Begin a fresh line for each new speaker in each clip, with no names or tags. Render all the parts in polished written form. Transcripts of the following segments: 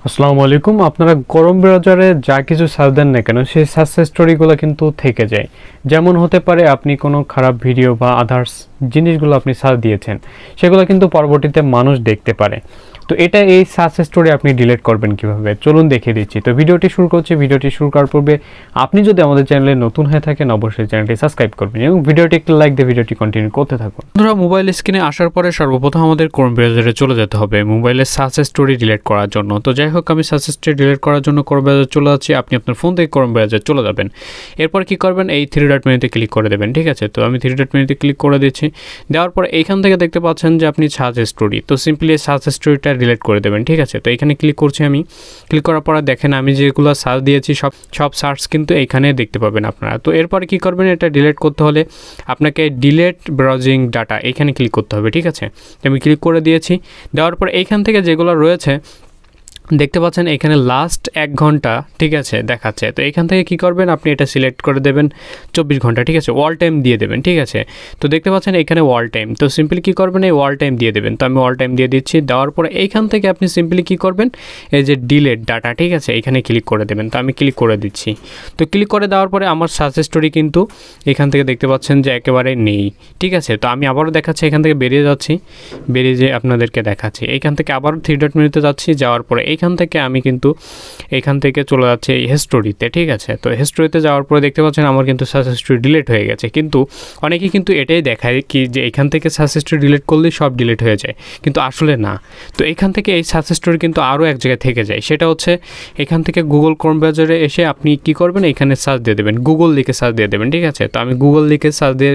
আসসালামু আলাইকুম। আপনারা গরম ব্রাউজারে যা কিছু সার্চ দেন না কেন সেই সাকসেস স্টোরিগুলো কিন্তু থেকে যায়। যেমন হতে পারে আপনি কোনো খারাপ ভিডিও বা আদার্স জিনিসগুলো আপনি সার্চ দিয়েছেন, সেগুলো কিন্তু পরবর্তীতে মানুষ দেখতে পারে। তো এটা এই সাকসেস স্টোরি আপনি ডিলিট করবেন কিভাবে চলুন দেখিয়ে দিচ্ছি। তো ভিডিওটি শুরু করছি। ভিডিওটি শুরু করার পূর্বে আপনি যদি আমাদের চ্যানেলে নতুন হয়ে থাকেন অবশ্যই চ্যানেলটি সাবস্ক্রাইব করবেন এবং ভিডিওটি একটু লাইক দিয়ে ভিডিওটি কন্টিনিউ করতে থাকুন।
বন্ধুরা, মোবাইল স্ক্রিনে আসার পরে সর্বপ্রথম আমাদের ক্রোম ব্রাউজারে চলে যেতে হবে মোবাইলের সাকসেস স্টোরি ডিলিট করার জন্য। তো যাই হোক, আমি সাকসেস স্টোরি ডিলিট করার জন্য ক্রোম ব্রাউজারে চলে যাচ্ছি। আপনি আপনার ফোন থেকে ক্রোম ব্রাউজারে চলে যাবেন। এরপর কি করবেন, এই থ্রি ডট মেনুতে ক্লিক করে দেবেন। ঠিক আছে, তো আমি থ্রি ডট মেনুতে ক্লিক করে দিচ্ছি। দেওয়ার পর এইখান থেকে দেখতে পাচ্ছেন যে আপনি সাকসেস স্টোরি, তো সিম্পলি এই সাকসেস স্টোরিটা ডিলিট করে দেবেন। ঠিক আছে, তো এখানে ক্লিক করছি আমি। ক্লিক করার পরে দেখেন আমি যেগুলো সার্চ দিয়েছি সব সার্চ কিন্তু এইখানে দেখতে পাবেন আপনারা। তো এরপরে কি করবেন, এটা ডিলিট করতে হলে আপনাকে ডিলিট ব্রাউজিং ডাটা এখানে ক্লিক করতে হবে। ঠিক আছে, আমি ক্লিক করে দিয়েছি। দেওয়ার পর এইখান থেকে যেগুলো রয়েছে দেখতে পাচ্ছেন এখানে লাস্ট 1 ঘন্টা ঠিক আছে দেখাচ্ছে। তো এখান থেকে কি করবেন, আপনি এটা সিলেক্ট করে দেবেন 24 ঘন্টা। ঠিক আছে, ওয়াল টাইম দিয়ে দেবেন। ঠিক আছে, তো দেখতে পাচ্ছেন এখানে ওয়াল টাইম, তো সিম্পলি কি করবেন, এই ওয়াল টাইম দিয়ে দেবেন। তো আমি ওয়াল টাইম দিয়ে দিচ্ছি। দেওয়ার পরে এইখান থেকে আপনি সিম্পলি কি করবেন, এই যে ডিলিট ডাটা ঠিক আছে এখানে ক্লিক করে দেবেন। তো আমি ক্লিক করে দিচ্ছি। তো ক্লিক করে দেওয়ার পরে আমার সাকসেস স্টোরি কিন্তু এখান থেকে দেখতে পাচ্ছেন যে একেবারে নেই। ঠিক আছে, তো আমি আবারও দেখাচ্ছি, এখান থেকে বেরিয়ে যাচ্ছি, বেরিয়ে যে আপনাদেরকে দেখাচ্ছি। এইখান থেকে আবারও থ্রি ডট মেনুতে যাচ্ছি। যাওয়ার পরে এইখান থেকে আমি কিন্তু এখান থেকে চলে যাচ্ছে এই হিস্টোরিতে। ঠিক আছে, তো হিস্টোরিতে যাওয়ার পরে দেখতে পাচ্ছেন আমার কিন্তু সাকসেস স্টোরি ডিলিট হয়ে গেছে। কিন্তু অনেকেই কিন্তু এটাই দেখায় কি যে এখান থেকে সাকসেস স্টোরি ডিলিট করলেই সব ডিলিট হয়ে যায়, কিন্তু আসলে না। তো এখান থেকে এই সাকসেস স্টোরি কিন্তু আরও এক জায়গায় থেকে যায়। সেটা হচ্ছে এখান থেকে গুগল ক্রোম ব্রাউজারে এসে আপনি কি করবেন, এখানে সার্চ দিয়ে দেবেন, গুগল লিখে সার্চ দিয়ে দেবেন। ঠিক আছে, তো আমি গুগল লিখে সার্চ দিয়ে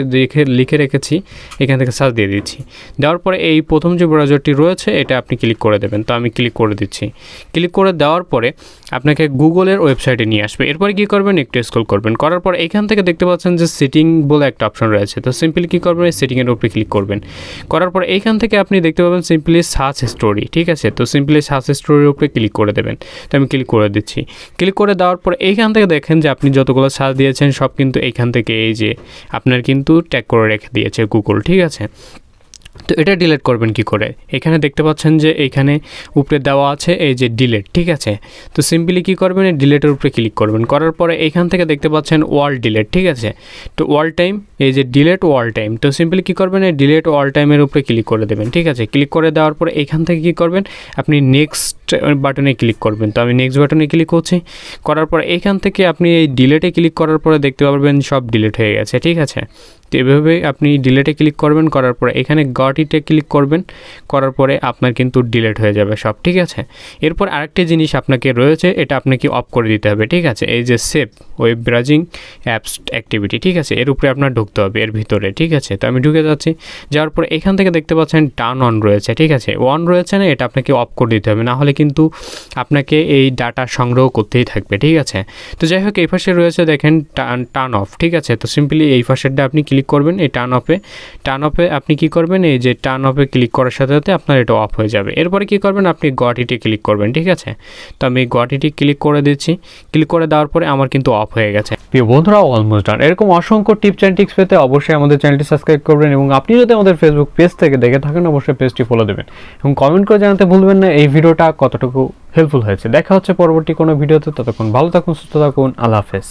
লিখে রেখেছি, এখান থেকে সার্চ দিয়ে দিচ্ছি। দেওয়ার পরে এই প্রথম যে ব্রাউজারটি রয়েছে এটা আপনি ক্লিক করে দেবেন। তো আমি ক্লিক করে দিচ্ছি। ক্লিক করে দেওয়ার পরে আপনাকে গুগলের ওয়েবসাইটে নিয়ে আসবে। এরপরে কী করবেন, একটু স্ক্রল করবেন। করার পর এখান থেকে দেখতে পাচ্ছেন যে সেটিং বলে একটা অপশন রয়েছে। তো সিম্পলি কী করবেন, এই সেটিংয়ের উপরে ক্লিক করবেন। করার পর এইখান থেকে আপনি দেখতে পাবেন সিম্পলি সার্চ স্টোরি। ঠিক আছে, তো সিম্পলি সার্চ স্টোরির উপরে ক্লিক করে দেবেন। তো আমি ক্লিক করে দিচ্ছি। ক্লিক করে দেওয়ার পর এইখান থেকে দেখেন যে আপনি যতগুলো সার্চ দিয়েছেন সব কিন্তু এইখান থেকে এই যে আপনার কিন্তু ট্যাগ করে রেখে দিয়েছে গুগল। ঠিক আছে, তো এটা ডিলিট করবেন কি করে, এখানে দেখতে পাচ্ছেন যে এইখানে উপরে দেওয়া আছে এই যে ডিলিট। ঠিক আছে, তো সিম্পলি কি করবেন, এই ডিলিটের উপরে ক্লিক করবেন। করার পরে এইখান থেকে দেখতে পাচ্ছেন ওয়াল ডিলিট। ঠিক আছে, তো ওয়াল টাইম, এই যে ডিলিট ওয়াল টাইম, তো সিম্পলি কি করবেন, এই ডিলিট ওয়াল টাইমের উপরে ক্লিক করে দেবেন। ঠিক আছে, ক্লিক করে দেওয়ার পরে এইখান থেকে কি করবেন, আপনি নেক্সট বাটনে ক্লিক করবেন। তো আমি নেক্সট বাটনে ক্লিক করছি। করার পর এইখান থেকে আপনি এই ডিলিটে ক্লিক করার পরে দেখতে পারবেন সব ডিলিট হয়ে গেছে। ঠিক আছে, তো এভাবে আপনি ডিলিটে ক্লিক করবেন। করার পরে এখানে গট ইটে ক্লিক করবেন। করার পরে আপনার কিন্তু ডিলিট হয়ে যাবে সব। ঠিক আছে, এরপর আরেকটি জিনিস আপনাকে রয়েছে, এটা আপনাকে অফ করে দিতে হবে। ঠিক আছে, এই যে save web browsing apps activity. ঠিক আছে, এর উপরে আপনার ঢুকতে হবে এর ভিতরে। ঠিক আছে, তো আমি ঢুকে যাচ্ছি। যাওয়ার পরে এখান থেকে দেখতে পাচ্ছেন টার্ন অন রয়েছে। ঠিক আছে, অন রয়েছে না, এটা আপনাকে অফ করে দিতে হবে, না হলে কিন্তু আপনাকে এই ডাটা সংগ্রহ করতেই থাকবে। ঠিক আছে, তো যাই হোক এই পাশে রয়েছে দেখেন টার্ন অফ। ঠিক আছে, তো সিম্পলি এই পাশেরটা আপনি ক্লিক করবেন, এই টার্ন অফে আপনি কি করবেন, এই যে টার্ন অফে ক্লিক করার সাথে সাথে আপনার এটা অফ হয়ে যাবে। এরপরে কি করবেন, আপনি গট ইটে ক্লিক করবেন। ঠিক আছে, তো আমি গট ইটে ক্লিক করে দিচ্ছি। ক্লিক করে দেওয়ার পরে আমার কিন্তু অফ হয়ে গেছে।
প্রিয় বন্ধুরা, অলমোস্ট ডান। এরকম অসংখ্য টিপস অ্যান্ড ট্রিক্স পেতে অবশ্যই আমাদের চ্যানেলটি সাবস্ক্রাইব করবেন এবং আপনি যদি আমাদের ফেসবুক পেজ থেকে দেখে থাকেন অবশ্যই পেজটি ফলো দেবেন এবং কমেন্ট করে জানাতে ভুলবেন না এই ভিডিওটা কতটুকু হেল্পফুল হয়েছে। দেখা হচ্ছে পরবর্তী কোনো ভিডিওতে, ততক্ষণ ভালো থাকুন, সুস্থ থাকুন, আল্লাহ হাফেজ।